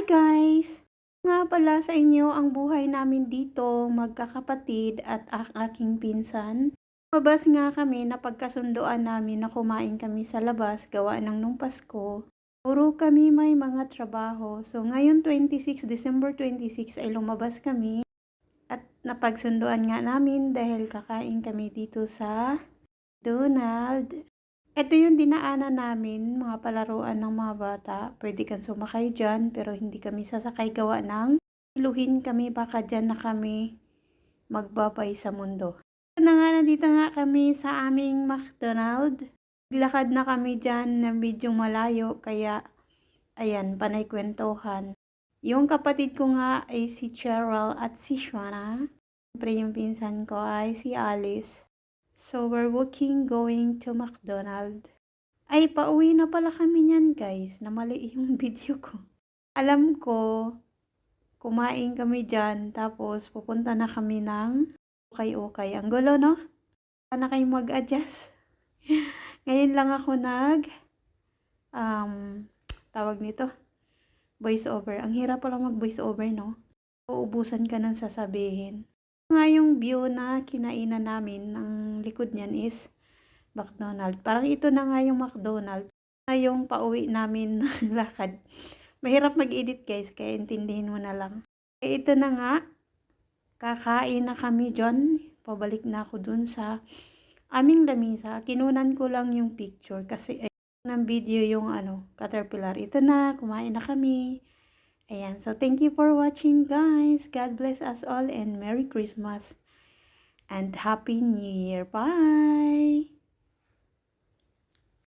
Guys! Nga pala sa inyo ang buhay namin dito, magkakapatid at ang aking pinsan. Lumabas nga kami na pagkasunduan namin na kumain kami sa labas gawa ng nung Pasko. Puro kami may mga trabaho. So ngayon December 26 ay lumabas kami at napagsunduan nga namin dahil kakain kami dito sa Donald. Ito yung dinaanan namin, mga palaruan ng mga bata. Pwede kang sumakay dyan, pero hindi kami sasakay gawa ng iluhin kami, baka dyan na kami magbabay sa mundo. Ito na nga, nandito nga kami sa aming McDonald. Naglakad na kami dyan na medyo malayo, kaya ayan, panay kwentuhan. Yung kapatid ko nga ay si Cheryl at si Shana. Siyempre yung pinsan ko ay si Alice. So, we're going to McDonald's. Ay, pauwi na pala kami niyan, guys. Namali yung video ko. Alam ko, kumain kami dyan, tapos pupunta na kami ng ukay-ukay. Ang gulo, no? Sana kayo mag-adjust. Ngayon lang ako tawag nito, voice over. Ang hirap pala mag-voice over, no? Uubusan ka ng sasabihin. Nga yung view na kinainan namin, ang likod niyan is McDonald's. Parang ito na nga yung McDonald's. Na yung pauwi namin ng lakad. Mahirap mag-edit, guys, kaya intindihin mo na lang. Ito na nga, kakain na kami dyan. Pabalik na ako dun sa aming lamisa. Kinunan ko lang yung picture kasi ng video yung caterpillar. Ito na, kumain na kami. Ayan, so thank you for watching, guys. God bless us all and Merry Christmas and Happy New Year. Bye!